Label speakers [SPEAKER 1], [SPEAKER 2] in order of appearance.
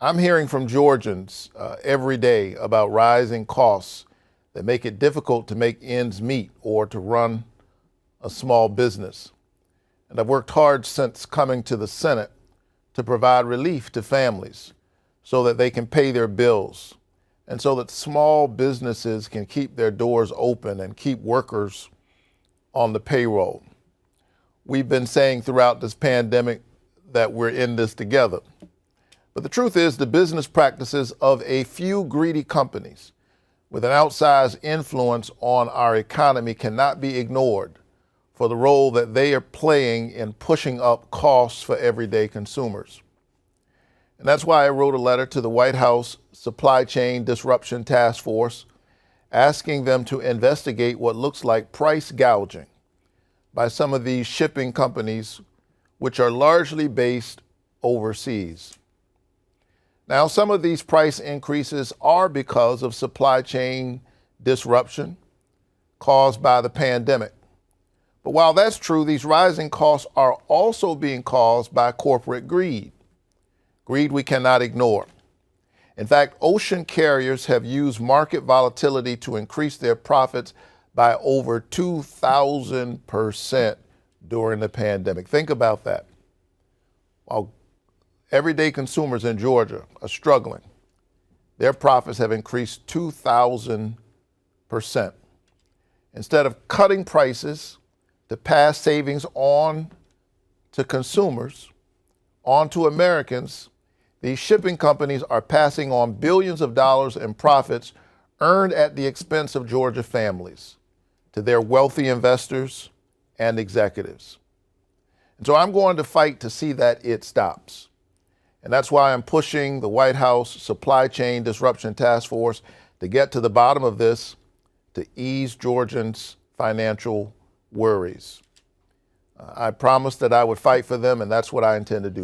[SPEAKER 1] I'm hearing from Georgians every day about rising costs that make it difficult to make ends meet or to run a small business. And I've worked hard since coming to the Senate to provide relief to families so that they can pay their bills and so that small businesses can keep their doors open and keep workers on the payroll. We've been saying throughout this pandemic that we're in this together. But the truth is, the business practices of a few greedy companies with an outsized influence on our economy cannot be ignored for the role that they are playing in pushing up costs for everyday consumers. And that's why I wrote a letter to the White House Supply Chain Disruption Task Force asking them to investigate what looks like price gouging by some of these shipping companies, which are largely based overseas. Now, some of these price increases are because of supply chain disruption caused by the pandemic. But while that's true, these rising costs are also being caused by corporate greed. Greed we cannot ignore. In fact, ocean carriers have used market volatility to increase their profits by over 2,000% during the pandemic. Think about that. While everyday consumers in Georgia are struggling, their profits have increased 2,000%. Instead of cutting prices to pass savings on to consumers, on to Americans, these shipping companies are passing on billions of dollars in profits earned at the expense of Georgia families to their wealthy investors and executives. And so I'm going to fight to see that it stops. And that's why I'm pushing the White House Supply Chain Disruption Task Force to get to the bottom of this, to ease Georgians' financial worries. I promised that I would fight for them, and that's what I intend to do.